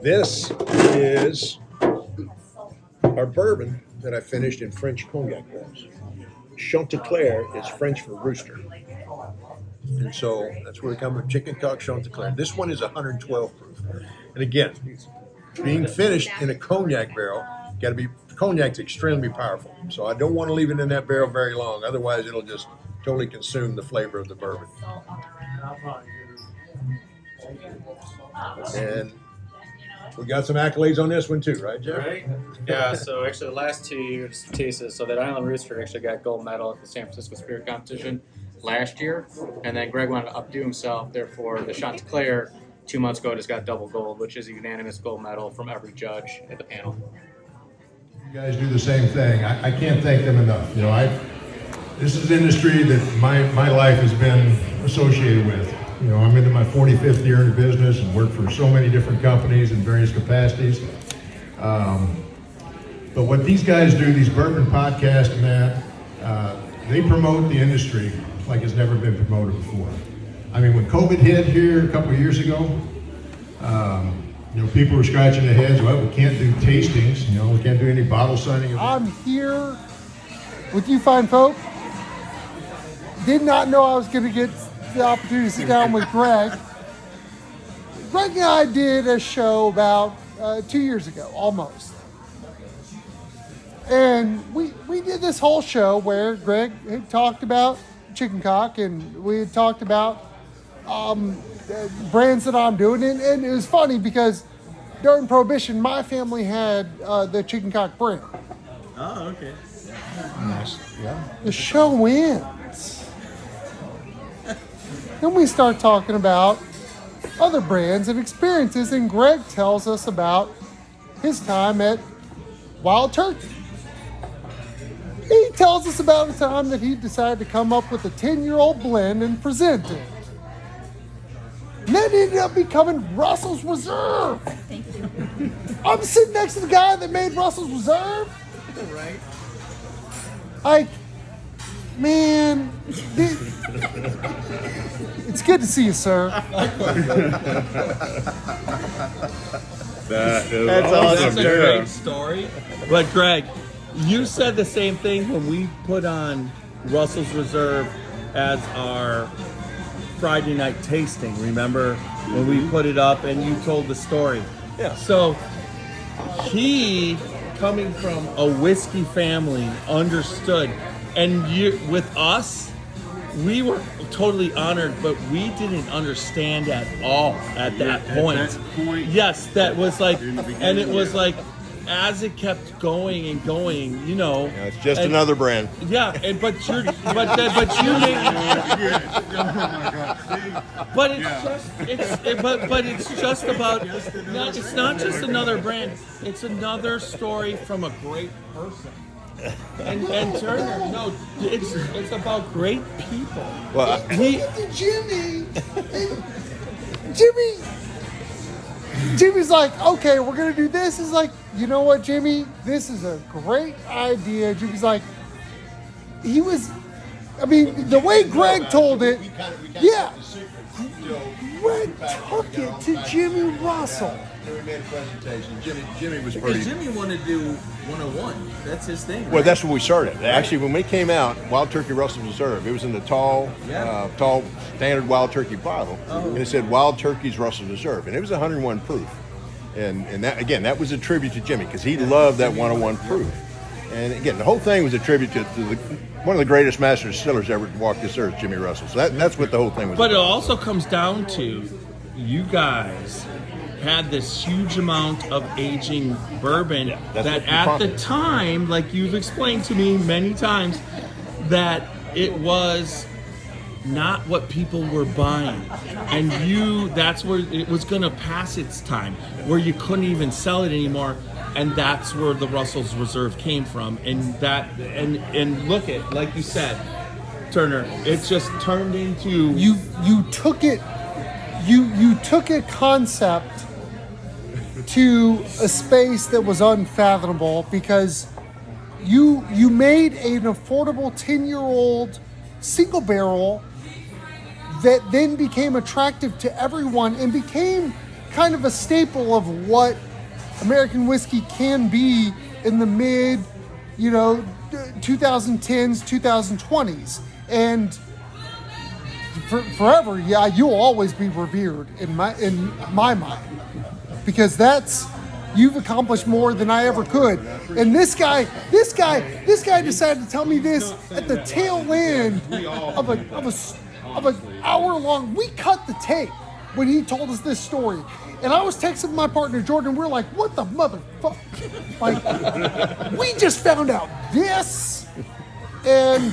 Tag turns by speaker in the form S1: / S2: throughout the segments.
S1: This is our bourbon that I finished in French cognac barrels. Chanticleer is French for rooster. And so that's where we come with Chickencock Chanticleer. This one is 112 proof. And again, being finished in a cognac barrel, cognac's extremely powerful. So I don't want to leave it in that barrel very long. Otherwise, it'll just totally consume the flavor of the bourbon. And we got some accolades on this one too, right, Jeff?
S2: Right. Yeah, so actually the last 2 years tasted, so that Island Rooster actually got gold medal at the San Francisco Spirit Competition last year. And then Gregg wanted to updo himself, therefore the Chanticleer 2 months ago just got double gold, which is a unanimous gold medal from every judge at the panel.
S1: You guys do the same thing. I can't thank them enough. You know, this is an industry that my life has been associated with. You know, I'm into my 45th year in the business and work for so many different companies in various capacities. But what these guys do, these bourbon podcasts and that, they promote the industry like it's never been promoted before. I mean, when COVID hit here a couple of years ago, you know, people were scratching their heads, well, we can't do tastings, you know, we can't do any bottle signing.
S3: I'm here with you fine folk. Did not know I was going to get the opportunity to sit down with Gregg. Gregg and I did a show about 2 years ago, almost. And we did this whole show where Gregg had talked about Chickencock and we had talked about brands that I'm doing. And it was funny because during Prohibition, my family had the Chickencock brand.
S4: Oh, okay.
S1: Nice. Yeah.
S3: The show ends. Then we start talking about other brands and experiences, and Gregg tells us about his time at Wild Turkey. He tells us about a time that he decided to come up with a 10-year-old blend and present it. And that ended up becoming Russell's Reserve.
S5: Thank you.
S3: I'm sitting next to the guy that made Russell's Reserve.
S4: Right.
S3: Like, man, it's good to see you, sir.
S4: That's awesome. That's a great story. But Gregg, you said the same thing when we put on Russell's Reserve as our Friday night tasting. Remember when we put it up and you told the story?
S1: Yeah.
S4: So he, coming from a whiskey family, understood. And you, with us, we were totally honored, but we didn't understand at all at that point.
S6: At that point,
S4: yes, that was like,
S6: in the beginning,
S4: and it was
S6: yeah.
S4: like, as it kept going and going, you know.
S1: Yeah, it's just another brand.
S4: Yeah, and but you made. But it's just about. It's not just another brand. It's another story from a great person. And Turner, no, it's about great people.
S1: Well,
S3: Jimmy. Jimmy's like, okay, we're going to do this. He's like, you know what, Jimmy? This is a great idea. Jimmy's like, the way Gregg told it, yeah. Gregg took it to Jimmy Russell.
S1: We made a presentation. Jimmy was
S4: Because
S1: pretty.
S4: Jimmy wanted to do 101. That's his thing.
S1: Well,
S4: right?
S1: that's when we started. Actually, when we came out, Wild Turkey Russell's Reserve, it was in the tall standard Wild Turkey bottle, and it said Wild Turkey's Russell's Reserve, and it was 101 proof. And that, again, that was a tribute to Jimmy because he loved that 101 proof. And again, the whole thing was a tribute to one of the greatest master distillers ever walked this earth, Jimmy Russell. So that's what the whole thing was.
S4: But it
S1: about.
S4: also comes down to you guys had this huge amount of aging bourbon
S1: that's
S4: that
S1: what you
S4: at
S1: prompted.
S4: the time, like you've explained to me many times, that it was not what people were buying. And that's where it was going to pass its time, where you couldn't even sell it anymore. And that's where the Russell's Reserve came from. And look at, like you said, Turner, it just turned into...
S3: You took it, you took a concept to a space that was unfathomable because you made an affordable 10-year-old single barrel that then became attractive to everyone and became kind of a staple of what American whiskey can be in the mid, 2010s, 2020s. And forever, yeah, you'll always be revered in my mind, because you've accomplished more than I ever could. And this guy decided to tell me this at the tail end of an hour long. We cut the tape when he told us this story. And I was texting my partner Jordan. We're like, "What the motherfucker?" Like, we just found out this, and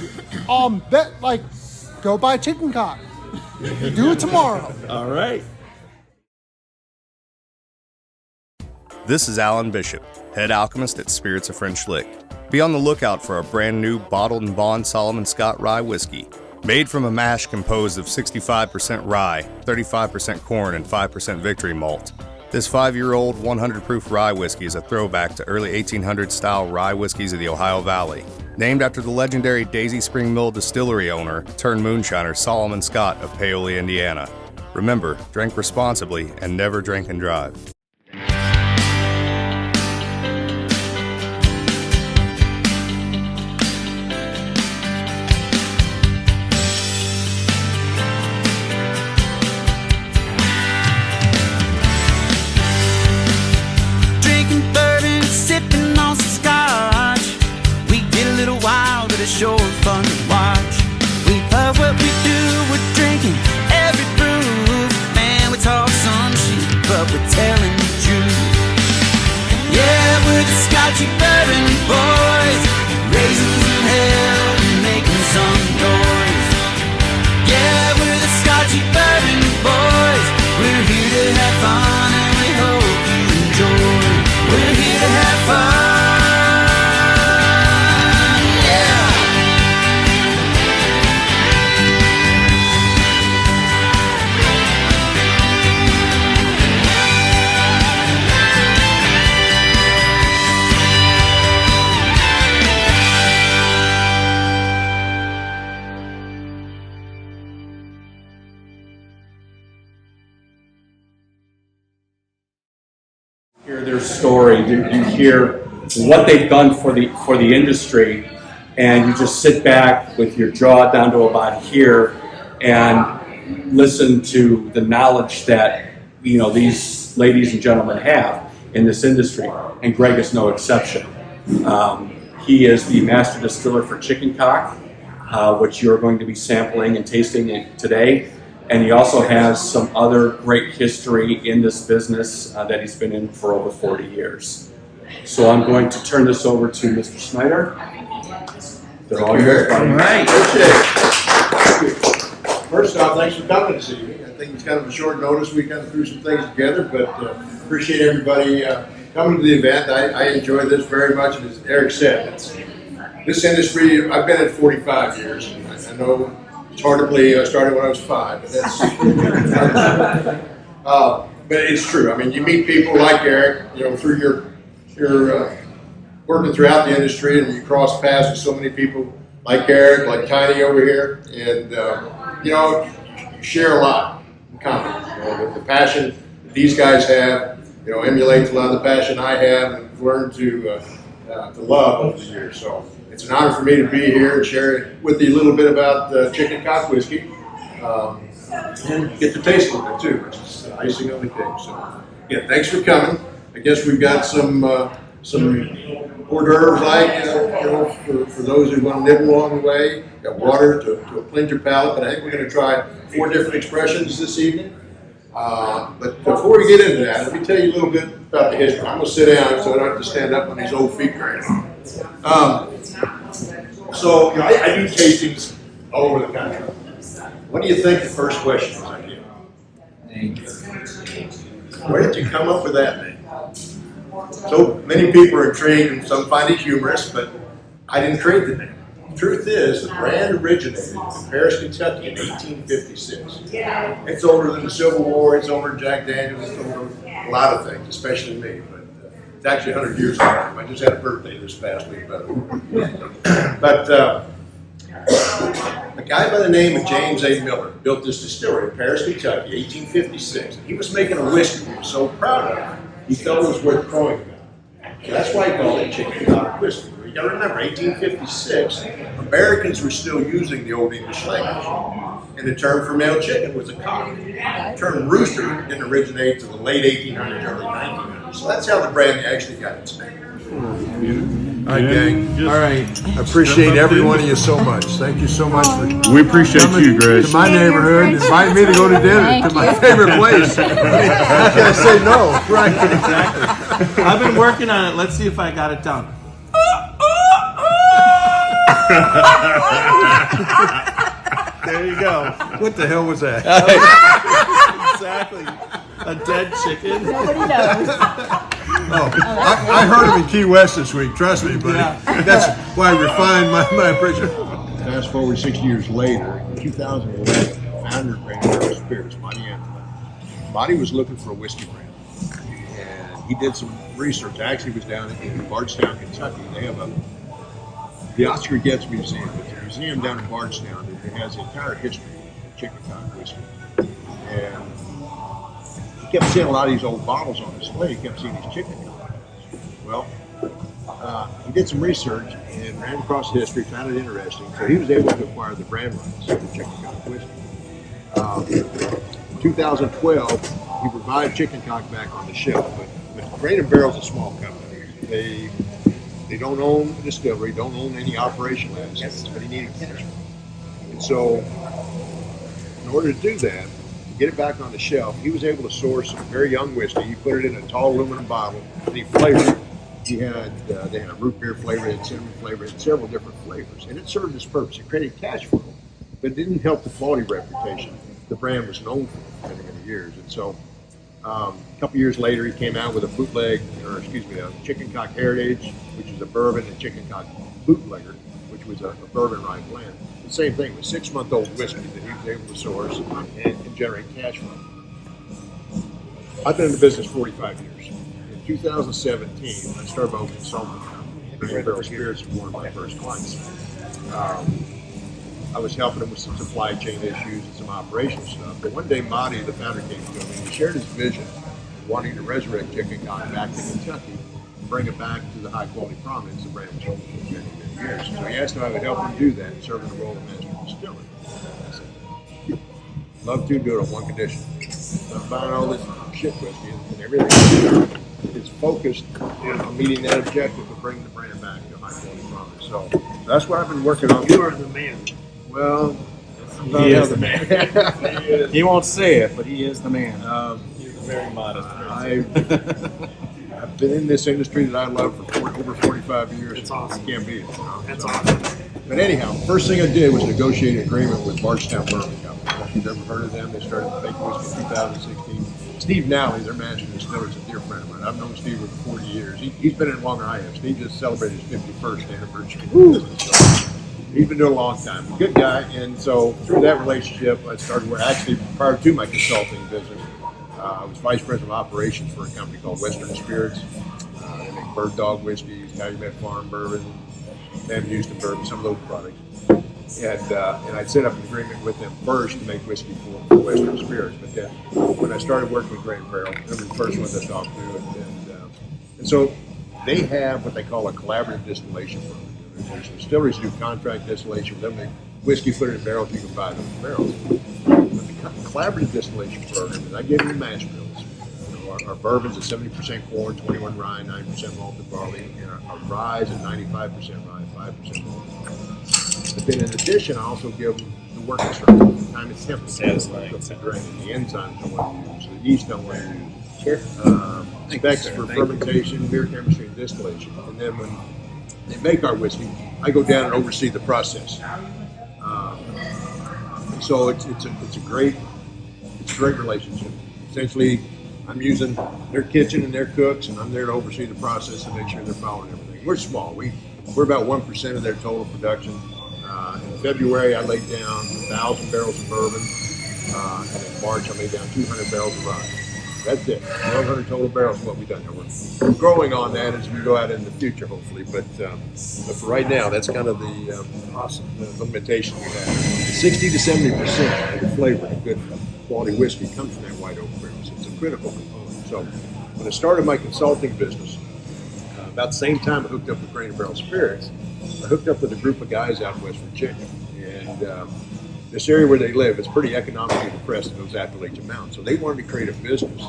S3: go buy Chickencock. Do it tomorrow.
S4: All right.
S5: This is Alan Bishop, head alchemist at Spirits of French Lick. Be on the lookout for our brand new bottled and bond Solomon Scott rye whiskey. Made from a mash composed of 65% rye, 35% corn, and 5% victory malt. This 5-year-old 100 proof rye whiskey is a throwback to early 1800s style rye whiskeys of the Ohio Valley. Named after the legendary Daisy Spring Mill distillery owner turned moonshiner Solomon Scott of Paoli, Indiana. Remember, drink responsibly and never drink and drive.
S6: Sure fun to watch. We love what we do. We're drinking every brew. Man, we talk some shit, but we're telling the truth. Yeah, we're the Scotchy Bourbon Boys, raising some hell and making some noise. Yeah, we're the Scotchy Bourbon Boys. We're here to have fun and we hope you enjoy. We're here to have fun.
S7: Hear their story, you hear what they've done for the industry, and you just sit back with your jaw down to about here and listen to the knowledge that these ladies and gentlemen have in this industry, and Gregg is no exception. He is the master distiller for Chickencock, which you're going to be sampling and tasting it today. And he also has some other great history in this business that he's been in for over 40 years. So I'm going to turn this over to Mr. Snyder. They're all yours, buddy.
S6: All right.
S1: First off, thanks for coming this evening. I think it's kind of a short notice. We kind of threw some things together, but appreciate everybody coming to the event. I enjoy this very much, and as Eric said, this industry, I've been in 45 years. I know it's hard to believe I started when I was 5, but that's but it's true. I mean, you meet people like Eric, through your working throughout the industry, and you cross paths with so many people like Eric, like Tiny over here, and you share a lot in common. The passion that these guys have, emulates a lot of the passion I have and have learned to love over the years. So it's an honor for me to be here and share with you a little bit about Chickencock whiskey, and get to taste a little bit too, which is the icing on the cake. So, yeah, thanks for coming. I guess we've got some hors d'oeuvres, for those who want to nibble along the way. Got water to cleanse your palate, but I think we're going to try 4 different expressions this evening. But before we get into that, let me tell you a little bit about the history. I'm going to sit down so I don't have to stand up on these old feet right now. So, I do tastings all over the country. What do you think the first question is I get? Where did you come up with that name? So many people are intrigued and some find it humorous, but I didn't create the name. The truth is, the brand originated in Paris, Kentucky in 1856. It's older than the Civil War, it's older than Jack Daniels, it's older than a lot of things, especially me. But it's actually 100 years old. I just had a birthday this past week, but a guy by the name of James A. Miller built this distillery in Paris, Kentucky, 1856. He was making a whiskey he was so proud of, he felt it was worth crowing about. So that's why he called it Chickencock whiskey. You got to remember, 1856, Americans were still using the Old English language. And the term for male chicken was a cock. The term rooster didn't originate to the late 1800s, early 1900s. So that's how the brand actually got its name. All right, gang. All right. I appreciate every one of you so much. Thank you so much for
S5: We appreciate you, Greg.
S1: to my neighborhood, invite me to go to dinner to my favorite place. How can I say no? Right.
S4: Exactly. I've been working on it. Let's see if I got it down.
S1: There you go. What the hell was that?
S4: Exactly. A dead chicken.
S8: Nobody knows.
S1: I heard him in Key West this week. Trust me, buddy.
S4: Yeah.
S1: That's why I refined my appreciation. Fast forward 60 years later, in 2011, founder of Gregg Is Spirits, Monty Anthony. Monty was looking for a whiskey brand, and he did some research. Actually, was down in Bardstown, Kentucky. They have the Oscar Getz Museum. It's a museum down in Bardstown that has the entire history of Chickencock whiskey. And he kept seeing a lot of these old bottles on display. He kept seeing these Chickencock. Well, he did some research and ran across history, found it interesting. So he was able to acquire the brand rights of the Chickencock whiskey. In 2012, he revived Chickencock back on the shelf. But Grain and Barrel's a small company. They don't own a distillery, don't own any operational assets, but he needed cash flow. And so, in order to do that, to get it back on the shelf, he was able to source some very young whiskey. He put it in a tall aluminum bottle, and he flavored it. They had a root beer flavor, it had cinnamon flavor, it had several different flavors, and it served its purpose. It created cash flow, but it didn't help the quality reputation the brand was known for many, many years. And so, a couple years later, he came out with a Chickencock Heritage, which is a bourbon, and Chickencock Bootlegger, which was a bourbon rye blend. The same thing, with 6-month-old whiskey that he was able to source and generate cash flow. I've been in the business 45 years. In 2017, I started my own consulting company. Gregg Barrel Spirits was one of my first clients. I was helping him with some supply chain issues and some operational stuff. But one day, Monty, the founder, came to me and he shared his vision of wanting to resurrect Chickencock back to Kentucky and bring it back to the high quality prominence the brand was for many, many years. So he asked if I would help him do that and serve in the role of master distiller. I said, love to do it on one condition. I'm buying all this shit whiskey and everything is focused on meeting that objective of bringing the brand back to high quality prominence. So that's what I've been working on.
S9: You are the man.
S1: Well,
S2: He is the man. He won't say it, but he is the man.
S9: He's a very modest person.
S1: I've been in this industry that I love for over 45 years.
S9: It's awesome.
S1: I can't beat it.
S9: That's awesome.
S1: But anyhow, first thing I did was negotiate an agreement with Bardstown Bourbon Company. I don't know if you've ever heard of them. They started making whiskey in 2016. Steve Nally, their master distiller, is a dear friend of mine. I've known Steve for 40 years. He's been in longer than I have. Steve just celebrated his 51st anniversary. He's been doing a long time. Good guy. And so through that relationship, I started actually prior to my consulting business. I was vice president of operations for a company called Western Spirits. They make Bird Dog whiskeys, Calumet Farm bourbon, Van Houston bourbon, some of those products. And I set up an agreement with them first to make whiskey for Western Spirits. But then when I started working with Grain and Barrel, they were the first ones I talked to. And so they have what they call a collaborative distillation program. There's distilleries who do contract distillation. They make whiskey, put it in barrels, you can buy those barrels. But the collaborative distillation program is I give them mash bills. Our bourbon's at 70% corn, 21 rye, 9% malted barley, and our rye is at 95% rye, 5% malted barley. But then in addition, I also give them the work instructions, the time and temperature,
S9: Satisfying.
S1: the enzymes I want to use, the yeast I want to use, specs for fermentation, beer chemistry, and distillation. And then when they make our whiskey, I go down and oversee the process. So it's a great relationship. Essentially, I'm using their kitchen and their cooks, and I'm there to oversee the process and make sure they're following everything. We're small. We're about 1% of their total production. In February, I laid down 1,000 barrels of bourbon, and in March, I laid down 200 barrels of rye. That's it. 1,200 total barrels is what we've done. Now we're growing on that as we go out in the future, hopefully. But for right now, that's kind of the limitation we have. 60 to 70% of the flavor of good quality whiskey comes from that white oak barrel. So it's a critical component. So when I started my consulting business, about the same time I hooked up with Grain and Barrel Spirits, I hooked up with a group of guys out in West Virginia. And this area where they live is pretty economically depressed in those Appalachian Mountains. So they wanted to create a business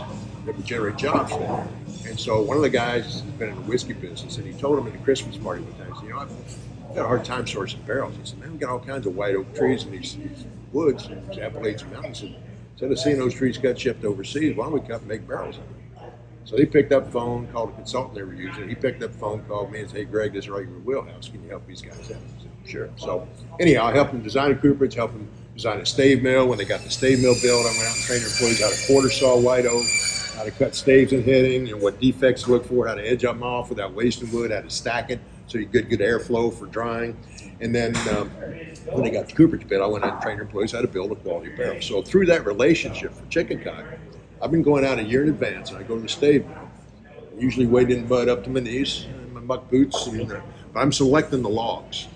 S1: that would generate jobs for them. And so one of the guys has been in the whiskey business, and he told him at the Christmas party one time, he said, I've got a hard time sourcing barrels. He said, man, we got all kinds of white oak trees in these woods, these Appalachian Mountains. And instead of seeing those trees got shipped overseas, why don't we cut and make barrels of them? So he picked up the phone, called a consultant they were using. He picked up the phone, called me, and said, hey, Greg, this is right in your wheelhouse. Can you help these guys out? I said, sure. So anyhow, I helped them design a cooperage, helped them design a stave mill. When they got the stave mill built, I went out and trained their employees how to quarter saw white oak, how to cut staves and heading, and what defects to look for, how to edge them off without wasting wood, how to stack it so you get good airflow for drying. And then when they got the cooperage built, I went out and trained their employees how to build a quality barrel. So through that relationship for Chickencock, I've been going out a year in advance, and I go to the stave mill. Usually wade in the mud up to my knees, in my muck boots, but I'm selecting the logs.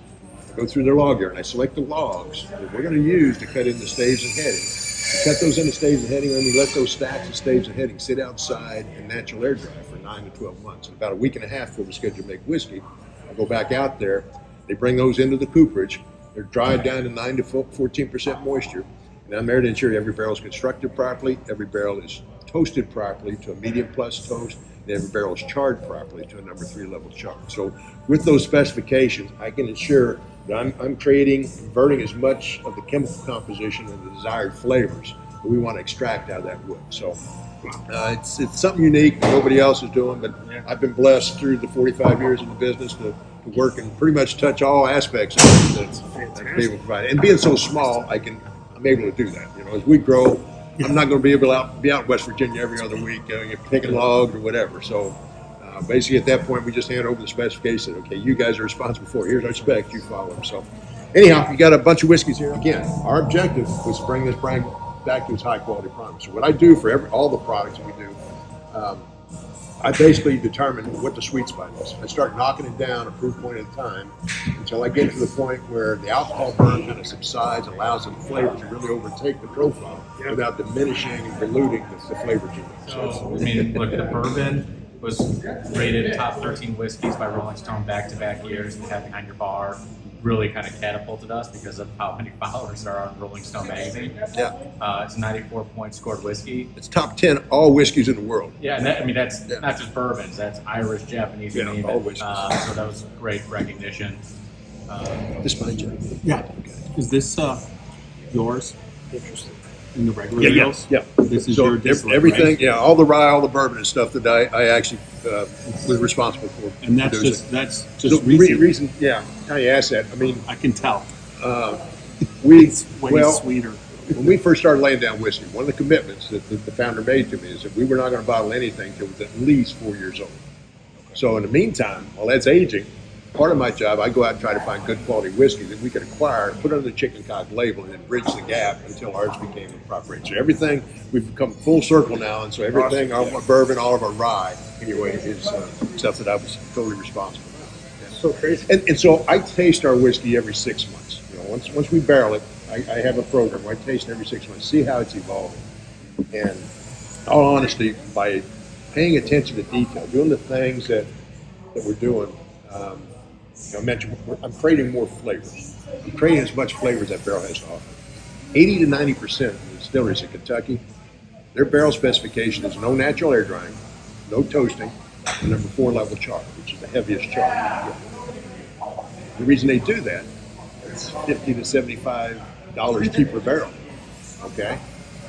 S1: I go through their log yard and I select the logs that we're going to use to cut into staves and heading. I cut those into staves and heading, and we let those stacks of staves and heading sit outside in natural air dry for 9 to 12 months. And about a week and a half before we're scheduled to make whiskey, I go back out there. They bring those into the cooperage. They're dried down to 9 to 14% moisture. And I'm there to ensure every barrel is constructed properly, every barrel is toasted properly to a medium plus toast, and every barrel is charred properly to a number 3 level char. So with those specifications, I can ensure that I'm converting as much of the chemical composition and the desired flavors that we want to extract out of that wood. So it's something unique that nobody else is doing, but I've been blessed through the 45 years in the business to work and pretty much touch all aspects of it that people provide. And being so small, I'm able to do that. As we grow, I'm not going to be able to be out in West Virginia every other week, picking logs or whatever. So basically at that point, we just hand over the specification. Okay, you guys are responsible for it. Here's our specs, you follow them. So anyhow, you got a bunch of whiskeys here. Again, our objective was to bring this brand back to its high quality promise. So what I do for all the products we do, I basically determine what the sweet spot is. I start knocking it down a proof point at a time until I get to the point where the alcohol burn kind of subsides and allows the flavor to really overtake the profile without diminishing and diluting the flavor to it.
S2: So, look, the bourbon was rated top 13 whiskeys by Rolling Stone back-to-back years, and that behind your bar really kind of catapulted us because of how many followers there are on Rolling Stone magazine.
S1: Yeah.
S2: It's a 94-point scored whiskey.
S1: It's top 10 all whiskeys in the world.
S2: Yeah, and that's not just bourbons. That's Irish, Japanese, you name
S1: all
S2: it.
S1: whiskeys.
S2: So that was great recognition.
S1: This mine, Joe.
S4: Yeah.
S1: Okay.
S4: Is this yours?
S1: Interesting.
S4: In the regular barrels?
S1: Yeah.
S4: This is your distiller,
S1: everything,
S4: right?
S1: yeah, all the rye, all the bourbon and stuff that I actually was responsible for.
S4: And that's
S1: producing.
S4: just
S1: So
S4: recent.
S1: reason, yeah. How you ask that? I mean,
S4: I can tell.
S1: It's
S4: Way sweeter.
S1: When we first started laying down whiskey, one of the commitments that the founder made to me is that we were not going to bottle anything until it was at least 4 years old. So in the meantime, while that's aging, part of my job, I go out and try to find good quality whiskey that we could acquire, put under the Chickencock label, and then bridge the gap until ours became a proper age. So everything, we've come full circle now, and so everything, all of our bourbon, all of our rye, anyway, is stuff that I was totally responsible for. Yeah.
S3: So crazy.
S1: And so I taste our whiskey every 6 months. Once we barrel it, I have a program where I taste it every 6 months, see how it's evolving. And in all honesty, by paying attention to detail, doing the things that we're doing, I mentioned I'm creating more flavors. I'm creating as much flavor as that barrel has to offer. 80 to 90% of the distilleries in Kentucky, their barrel specification is no natural air drying, no toasting, and number 4 level char, which is the heaviest char. The reason they do that, it's $50 to $75 cheaper a barrel. Okay?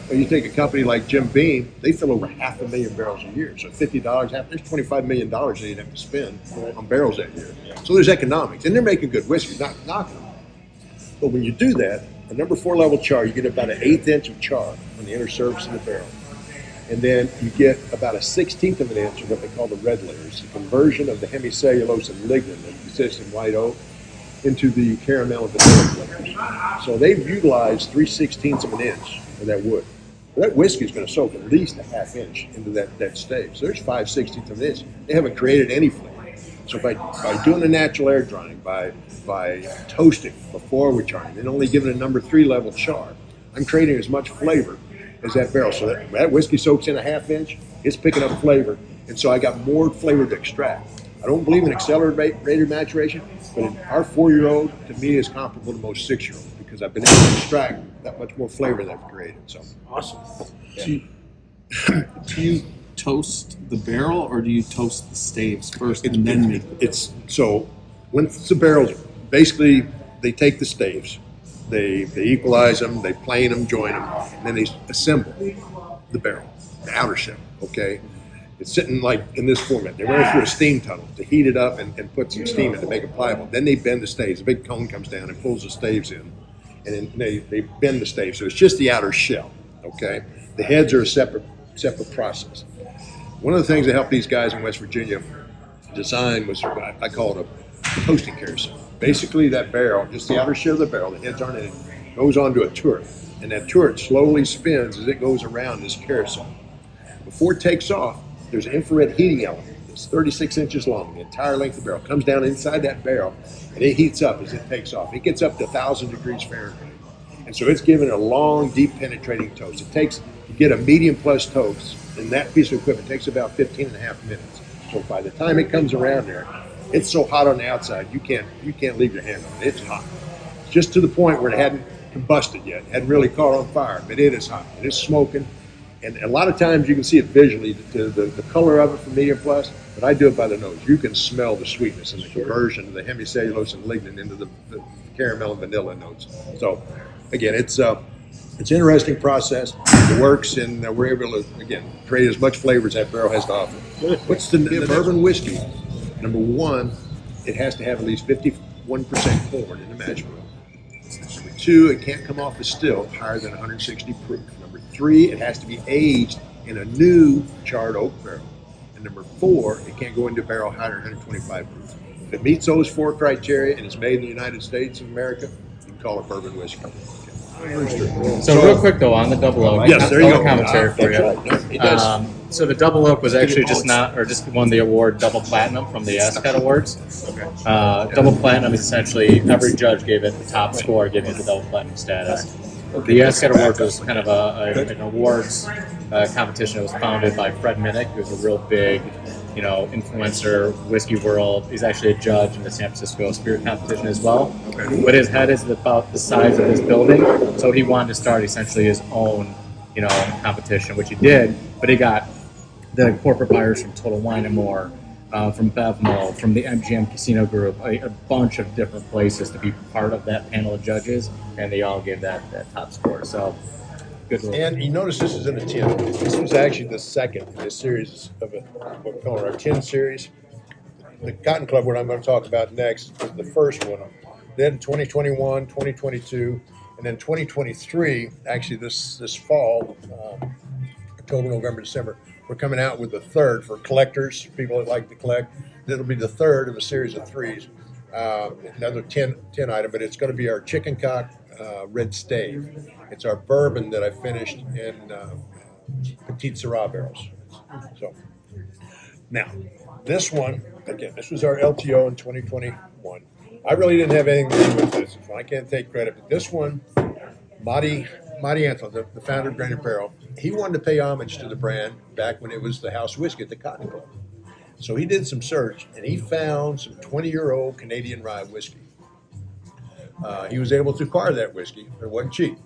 S1: But you take a company like Jim Beam, they fill over 500,000 barrels a year. So $50, there's $25 million they'd have to spend on barrels that year. So there's economics. And they're making good whiskey, not knocking them. But when you do that, a number 4 level char, you get about an 1/8 inch of char on the inner surface of the barrel. And then you get about a 1/16 of an inch of what they call the red layers, the conversion of the hemicellulose and lignin that exists in white oak into the caramel and vanilla flavors. So they've utilized 3/16 of an inch of that wood. Well, that whiskey is going to soak at least a 1/2 inch into that stave. So there's 5/16 of an inch. They haven't created any flavor. So by doing the natural air drying, by toasting before we're charring, and only giving a number 3 level char, I'm creating as much flavor as that barrel. So that whiskey soaks in a half inch, it's picking up flavor, and so I got more flavor to extract. I don't believe in accelerated maturation, but our 4-year-old to me is comparable to most 6-year-olds because I've been able to extract that much more flavor that I've created. So
S4: Awesome. Yeah. Do you toast the barrel or do you toast the staves first and then make the barrel?
S1: So once the barrels, basically they take the staves, they equalize them, they plane them, join them, and then they assemble the barrel, the outer shell. Okay, it's sitting like in this format. They run it through a steam tunnel to heat it up and put some steam in to make it pliable. Then they bend the staves. A big cone comes down and pulls the staves in, and then they bend the staves. So it's just the outer shell. Okay, the heads are a separate process. One of the things that helped these guys in West Virginia design was I call it a toasting carousel. Basically, that barrel, just the outer shell of the barrel, the heads aren't in it, goes onto a turret, and that turret slowly spins as it goes around this carousel. Before it takes off, there's an infrared heating element. It's 36 inches long, the entire length of the barrel. Comes down inside that barrel, and it heats up as it takes off. It gets up to 1,000 degrees Fahrenheit. And so it's giving a long, deep penetrating toast. It takes, to get a medium plus toast, and that piece of equipment takes about 15 and a half minutes. So by the time it comes around there, it's so hot on the outside, you can't leave your hand on it. It's hot. Just to the point where it hadn't combusted yet, hadn't really caught on fire, but it is hot. It is smoking. And a lot of times you can see it visually, the color of it from medium plus, but I do it by the nose. You can smell the sweetness and the conversion of the hemicellulose and lignin into the caramel and vanilla notes. So again, it's an interesting process. It works, and we're able to, again, create as much flavor as that barrel has to offer. What's the bourbon whiskey? Number one, it has to have at least 51% corn in the mash bill. Number two, it can't come off the still higher than 160 proof. Number three, it has to be aged in a new charred oak barrel. And number four, it can't go into a barrel higher than 125 proof. If it meets those 4 criteria and it's made in the United States of America, you can call it bourbon whiskey.
S2: So real quick though, on the double oak,
S1: Yes, there you go.
S2: commentary for
S1: That's
S2: you.
S1: right. No, it does.
S2: So the double oak was actually just won the award double platinum from the ASCAT Awards. Double platinum is essentially every judge gave it the top score, giving it the double platinum status. The ASCAT Awards was kind of an awards competition. It was founded by Fred Minnick, who's a real big, influencer, whiskey world. He's actually a judge in the San Francisco Spirit Competition as well. Okay. But his head is about the size of this building, so he wanted to start essentially his own, competition, which he did. But he got the corporate buyers from Total Wine and More, from Bevmo, from the MGM Casino Group, a bunch of different places to be part of that panel of judges, and they all gave that top score. So.
S1: And you notice this is in a tin. This was actually the second in this series of what we call our tin series. The Cotton Club, what I'm going to talk about next, is the first one. Then 2021, 2022, and then 2023, actually this fall, October, November, December, we're coming out with the third for collectors, people that like to collect. It'll be the third of a series of 3s. Another 10 item, but it's going to be our Chickencock Red Stave. It's our bourbon that I finished in Petite Syrah barrels. So now, this one, again, this was our LTO in 2021. I really didn't have anything to do with this. So I can't take credit, but this one, Marty Antoine, the founder of Granite Barrel, he wanted to pay homage to the brand back when it was the house whiskey at the Cotton Club. So he did some search, and he found some 20-year-old Canadian rye whiskey. He was able to acquire that whiskey, but it wasn't cheap.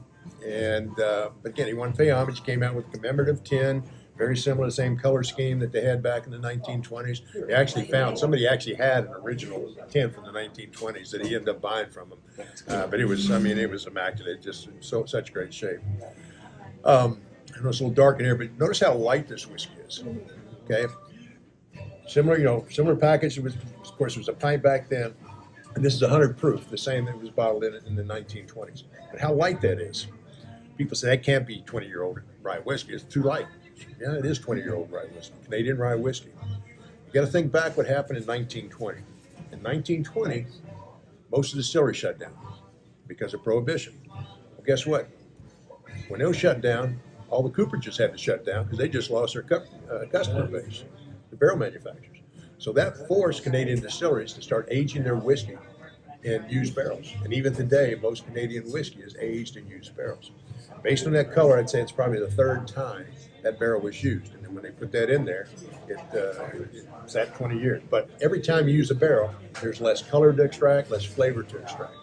S1: And but again, he wanted to pay homage. He came out with commemorative tin, very similar, the same color scheme that they had back in the 1920s. They actually found, somebody actually had an original tin from the 1920s that he ended up buying from them. But it was immaculate, just in such great shape. I know it's a little dark in here, but notice how light this whiskey is. Okay, similar package. It was, of course, it was a pint back then. And this is 100 proof, the same that was bottled in the 1920s. But how light that is. People say that can't be 20-year-old rye whiskey. It's too light. Yeah, it is 20-year-old rye whiskey, Canadian rye whiskey. You got to think back what happened in 1920. In 1920, most of the distilleries shut down because of prohibition. Well, guess what? When they were shut down, all the cooperages had to shut down because they just lost their customer base, the barrel manufacturers. So that forced Canadian distilleries to start aging their whiskey in used barrels. And even today, most Canadian whiskey is aged in used barrels. Based on that color, I'd say it's probably the third time that barrel was used. And then when they put that in there, it's at 20 years. But every time you use a barrel, there's less color to extract, less flavor to extract.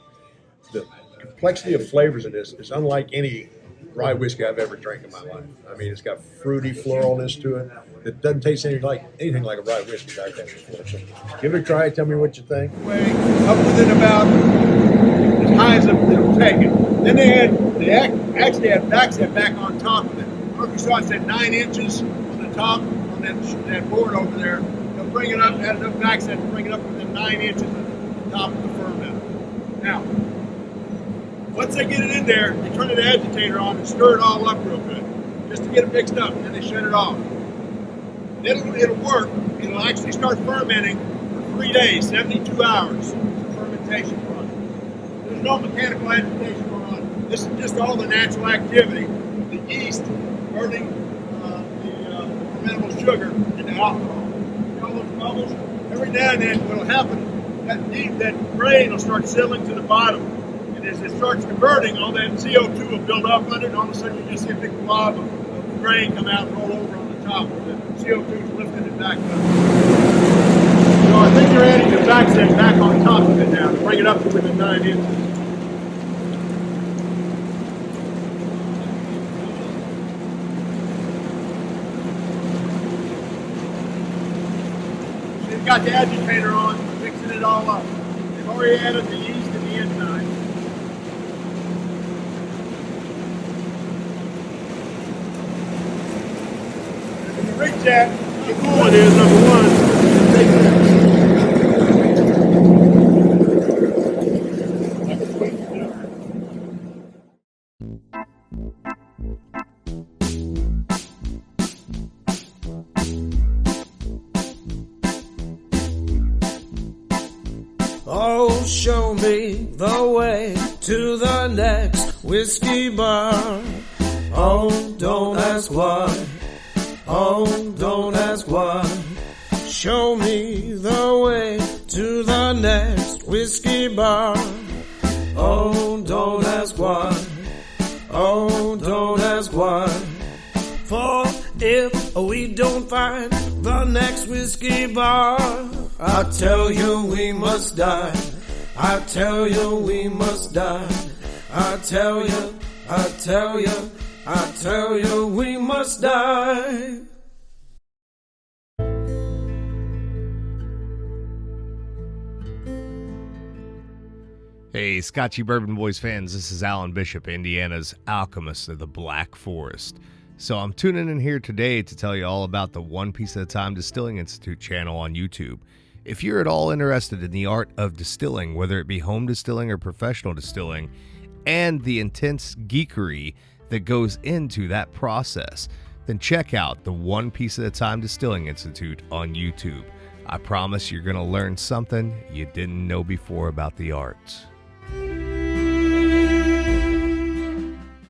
S1: The complexity of flavors in this is unlike any rye whiskey I've ever drank in my life. I mean, it's got fruity floralness to it. It doesn't taste anything like a rye whiskey I've had before. So give it a try. Tell me what you think. Up within about as high as it'll take it. Then they actually had backset back on top of it. I don't know if you saw it said 9 inches on the top on that board over there. They'll bring it up, add enough backset to bring it up within 9 inches of the top of the ferment. Now, once they get it in there, they turn the agitator on and stir it all up real good, just to get it mixed up, and then they shut it off. Then it'll work. It'll actually start fermenting for 3 days, 72 hours. It's a fermentation process. There's no mechanical agitation going on. This is just all the natural activity of the yeast burning the fermentable sugar into alcohol. See all those bubbles? Every now and then, what'll happen, that grain will start settling to the bottom. And as it starts converting, all that CO2 will build up under it, and all of a sudden you just see a big blob of grain come out and roll over on the top of it. CO2 is lifting it back up. So I think you're adding the backset back on top of it now to bring it up to within 9 inches. They've got the agitator on, mixing it all up. They've already added the yeast and the enzyme. Reach that, how cool it is, number one.
S6: Oh, show me the way to the next whiskey bar. Oh, don't ask why. Oh, don't ask why. Show me the way to the next whiskey bar. Oh, don't ask why. Oh, don't ask why. For if we don't find the next whiskey bar, I tell you we must die. I tell you we must die. I tell you, I tell you, I tell you we must die.
S5: Hey, Scotchy Bourbon Boys fans, this is Alan Bishop, Indiana's alchemist of the Black Forest. So I'm tuning in here today to tell you all about the One Piece at a Time Distilling Institute channel on YouTube. If you're at all interested in the art of distilling, whether it be home distilling or professional distilling, and the intense geekery that goes into that process, then check out the One Piece at a Time Distilling Institute on YouTube. I promise you're going to learn something you didn't know before about the arts.